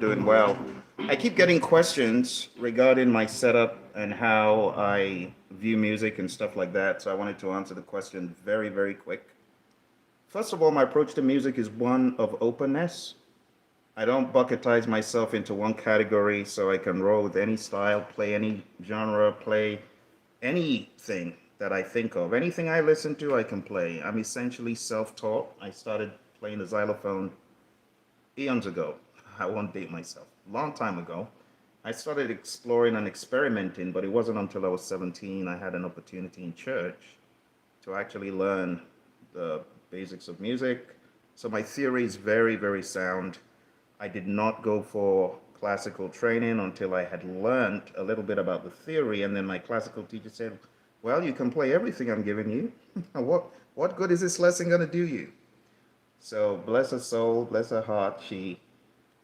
Doing well. I keep getting questions regarding my setup and how I view music and stuff like that. So I wanted to answer the question very, very quick. First of all, my approach to music is one of openness. I don't bucketize myself into one category so I can roll with any style, play any genre, play anything that I think of. Anything I listen to, I can play. I'm essentially self taught. I started playing the xylophone eons ago. I won't date myself. Long time ago. I started exploring and experimenting, but it wasn't until I was 17 I had an opportunity in church to actually learn the basics of music. So my theory is very, very sound. I did not go for classical training until I had learned a little bit about the theory, and then my classical teacher said, "Well, you can play everything I'm giving you. What good is this lesson going to do you?" So bless her soul, bless her heart. She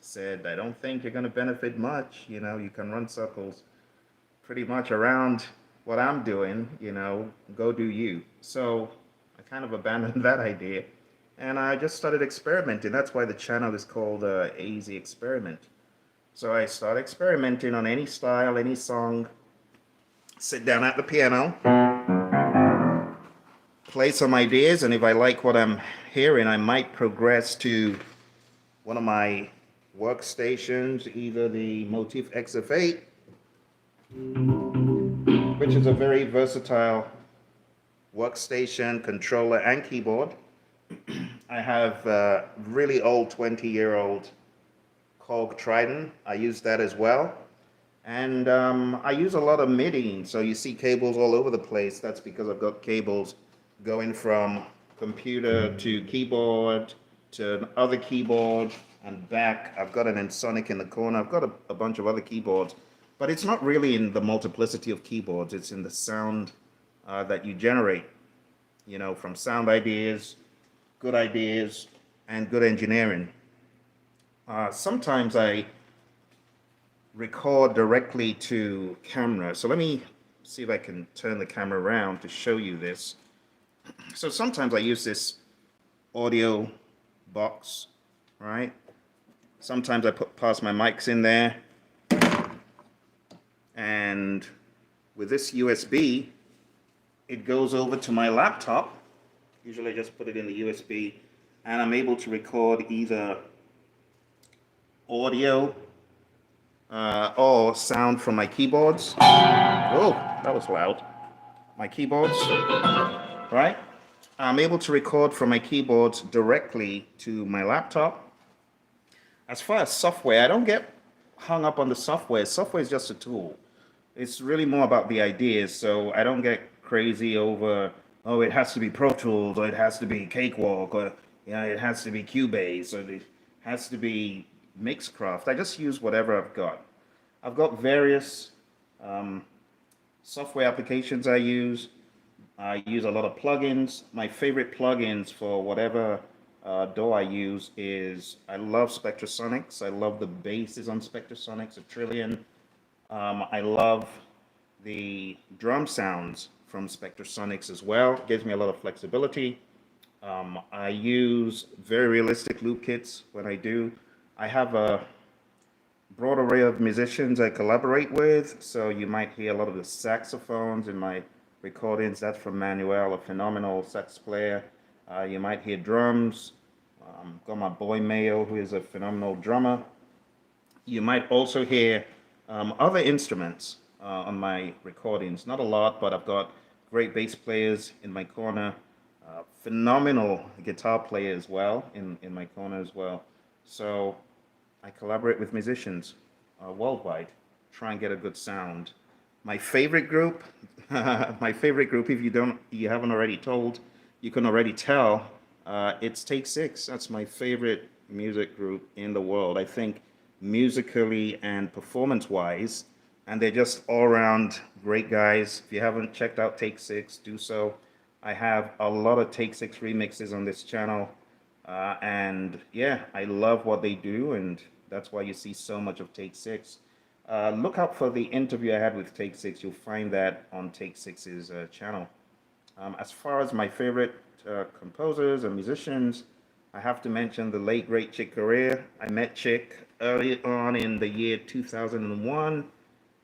said, "I don't think you're going to benefit much. You can run circles pretty much around what I'm doing. Go do you." So I kind of abandoned that idea and I just started experimenting. That's why the channel is called AZ Experiment. So I started experimenting on any style, any song, sit down at the piano, play some ideas, and if I like what I'm hearing, I might progress to one of my workstations, either the Motif XF8, which is a very versatile workstation, controller, and keyboard. I have a really old 20-year-old Korg Trident. I use that as well. And I use a lot of MIDI. So you see cables all over the place. That's because I've got cables going from computer to keyboard to other keyboard and back. I've got an Ensoniq in the corner. I've got a bunch of other keyboards. But it's not really in the multiplicity of keyboards. It's in the sound that you generate, from sound ideas, and good engineering. Sometimes I record directly to camera. So let me see if I can turn the camera around to show you this. So sometimes I use this audio box, right? Sometimes I pass my mics in there. And with this USB, it goes over to my laptop. Usually I just put it in the USB and I'm able to record either audio or sound from my keyboards. Oh, that was loud. My keyboards, right? I'm able to record from my keyboards directly to my laptop. As far as software, I don't get hung up on the software. Software is just a tool. It's really more about the ideas. So I don't get crazy over, oh, it has to be Pro Tools, or it has to be Cakewalk, or it has to be Cubase, or it has to be Mixcraft. I just use whatever I've got. I've got various software applications I use. I use a lot of plugins. My favorite plugins for whatever DAW I use is, I love Spectrasonics. I love the basses on Spectrasonics, a trillion. I love the drum sounds from Spectrasonics as well. It gives me a lot of flexibility. I use very realistic loop kits when I do. I have a broad array of musicians I collaborate with, so you might hear a lot of the saxophones in my recordings. That's from Manuel, a phenomenal sax player. You might hear drums. Got my boy Mayo, who is a phenomenal drummer. You might also hear other instruments on my recordings. Not a lot, but I've got great bass players in my corner, phenomenal guitar player as well in my corner as well. So I collaborate with musicians worldwide, try and get a good sound. My favorite group, if you haven't already told, you can already tell, it's Take Six. That's my favorite music group in the world. I think musically and performance-wise, and they're just all-around great guys. If you haven't checked out Take Six, do so. I have a lot of Take Six remixes on this channel, and yeah, I love what they do, and that's why you see so much of Take Six. Look out for the interview I had with Take Six. You'll find that on Take Six's channel. As far as my favorite composers and musicians, I have to mention the late great Chick Corea. I met Chick early on in the year 2001,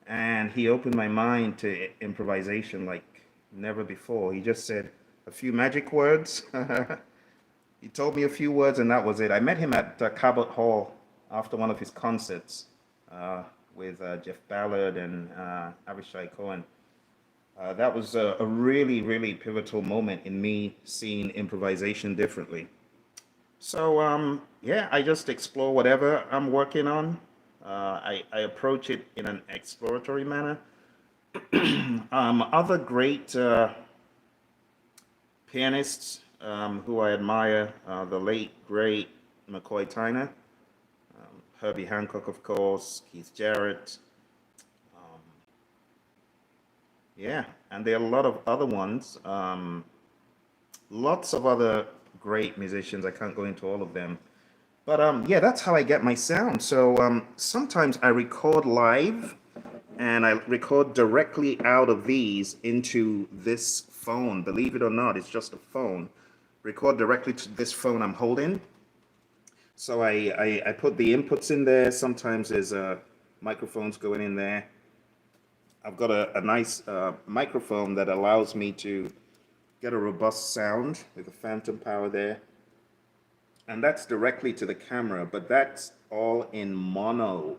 and he opened my mind to improvisation like never before. He just said a few magic words. He told me a few words, and that was it. I met him at Cabot Hall after one of his concerts uh, with Jeff Ballard and Avishai Cohen. That was a really, really pivotal moment in me seeing improvisation differently. So, yeah, I just explore whatever I'm working on. I approach it in an exploratory manner. Other great pianists who I admire, the late, great McCoy Tyner, Herbie Hancock, of course, Keith Jarrett. Um, yeah, and there are a lot of other ones. Lots of other great musicians. I can't go into all of them. But yeah, that's how I get my sound. So sometimes I record live and I record directly out of these into this phone. Believe it or not, it's just a phone. Record directly to this phone I'm holding. So I put the inputs in there. Sometimes there's microphones going in there. I've got a nice microphone that allows me to get a robust sound with a phantom power there. And that's directly to the camera, but that's all in mono.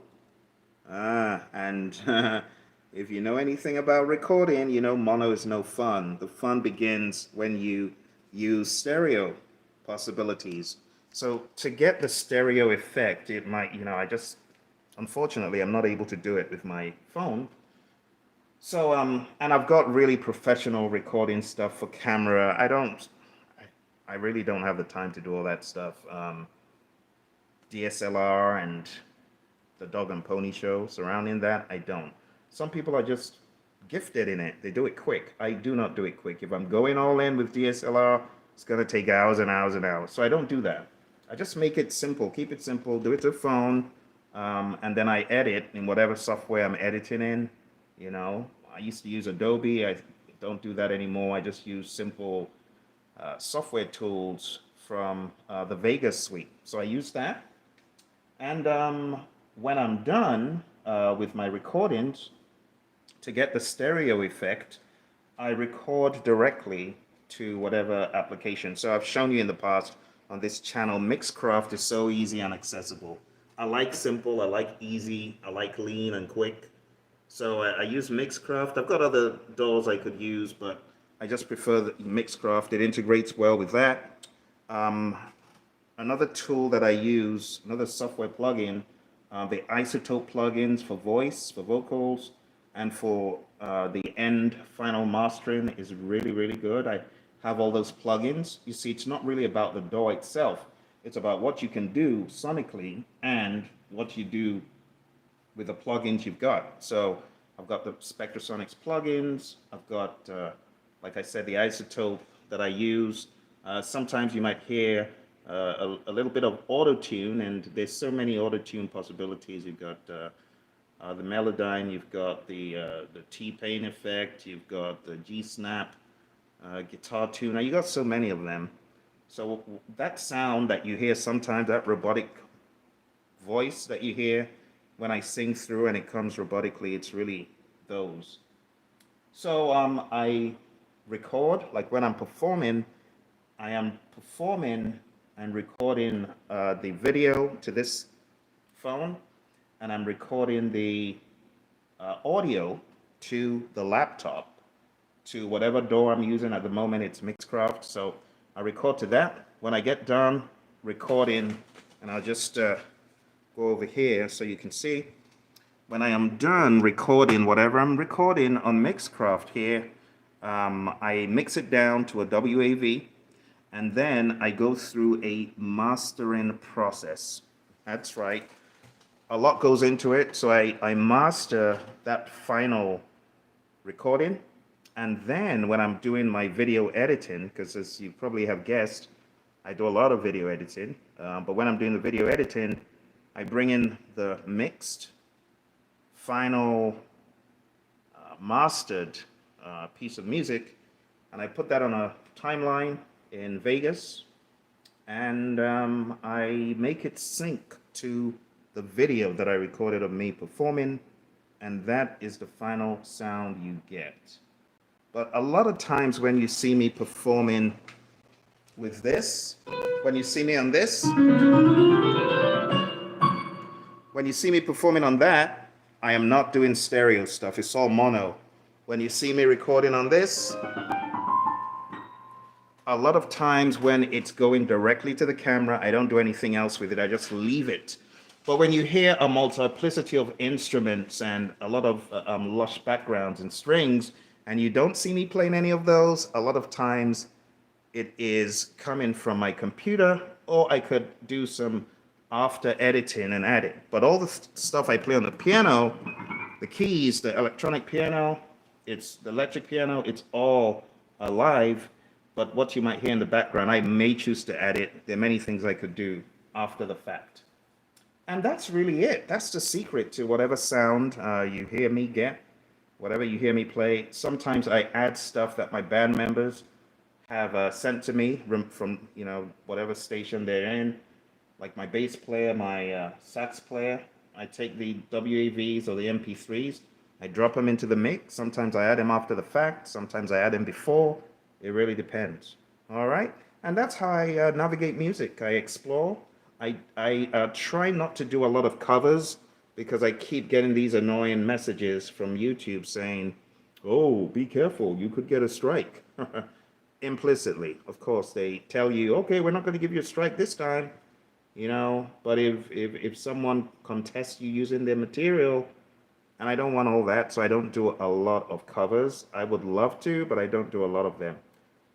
And if you know anything about recording, you know mono is no fun. The fun begins when you use stereo possibilities. So to get the stereo effect, it might, unfortunately, I'm not able to do it with my phone. So, and I've got really professional recording stuff for camera. I really don't have the time to do all that stuff. DSLR and the dog and pony show surrounding that, I don't. Some people are just gifted in it. They do it quick. I do not do it quick. If I'm going all in with DSLR, it's going to take hours and hours and hours. So I don't do that. I just make it simple, keep it simple, do it to phone, and then I edit in whatever software I'm editing in. I used to use Adobe. I don't do that anymore. I just use simple software tools from the Vegas suite. So I use that. And when I'm done with my recordings, to get the stereo effect, I record directly to whatever application. So I've shown you in the past on this channel, Mixcraft is so easy and accessible. I like simple, I like easy, I like lean and quick. So I use Mixcraft. I've got other DAWs I could use, but I just prefer the Mixcraft. It integrates well with that. Um, Another tool that I use, another software plugin, the Isotope plugins for voice, for vocals, and for the end final mastering is really, really good. I have all those plugins. You see, it's not really about the DAW itself. It's about what you can do sonically and what you do with the plugins you've got. So I've got the Spectrasonics plugins. I've got, like I said, the Isotope that I use. Sometimes you might hear a little bit of auto tune, and there's so many auto tune possibilities. You've got the Melodyne, you've got the T-Pain effect, you've got the G-Snap guitar tuner. You got so many of them. So that sound that you hear sometimes, that robotic voice that you hear when I sing through and it comes robotically, it's really those. So I record, like when I'm performing, I am performing and recording the video to this phone, and I'm recording the audio to the laptop, to whatever DAW I'm using at the moment. It's Mixcraft, so I record to that. When I get done recording, and I'll just go over here so you can see, when I am done recording whatever I'm recording on Mixcraft here, I mix it down to a WAV, and then I go through a mastering process. That's right. A lot goes into it, so I master that final recording. And then when I'm doing my video editing, because as you probably have guessed, I do a lot of video editing, but when I'm doing the video editing, I bring in the mixed, final, mastered piece of music, and I put that on a timeline in Vegas, and I make it sync to the the video that I recorded of me performing, and that is the final sound you get. But a lot of times when you see me performing with this, when you see me on this, when you see me performing on that, I am not doing stereo stuff. It's all mono. When you see me recording on this, a lot of times when it's going directly to the camera, I don't do anything else with it. I just leave it. But when you hear a multiplicity of instruments and a lot of lush backgrounds and strings, and you don't see me playing any of those, a lot of times it is coming from my computer, or I could do some after editing and add it. But all the stuff I play on the piano, the keys, the electronic piano, it's the electric piano, it's all live. But what you might hear in the background, I may choose to add it. There are many things I could do after the fact. And that's really it. That's the secret to whatever sound you hear me get, whatever you hear me play. Sometimes I add stuff that my band members have sent to me from whatever station they're in, like my bass player, my sax player. I take the WAVs or the MP3s, I drop them into the mix. Sometimes I add them after the fact. Sometimes I add them before. It really depends. All right, and that's how I navigate music. I explore. I try not to do a lot of covers because I keep getting these annoying messages from YouTube saying, "Oh, be careful, you could get a strike." Implicitly, of course, they tell you, "Okay, we're not going to give you a strike this time." But if someone contests you using their material, and I don't want all that, so I don't do a lot of covers. I would love to, but I don't do a lot of them.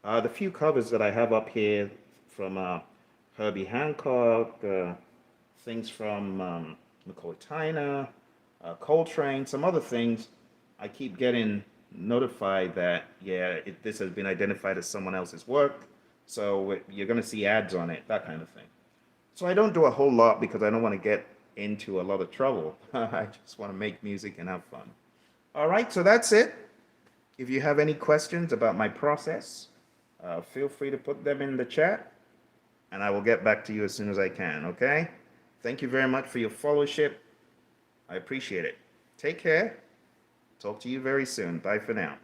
The few covers that I have up here from Herbie Hancock, things from McCoy Tyner, Coltrane, some other things, I keep getting notified that, yeah, this has been identified as someone else's work, so you're going to see ads on it, that kind of thing. So I don't do a whole lot because I don't want to get into a lot of trouble. I just want to make music and have fun. All right, so that's it. If you have any questions about my process, feel free to put them in the chat, and I will get back to you as soon as I can, okay? Thank you very much for your followership. I appreciate it. Take care. Talk to you very soon. Bye for now.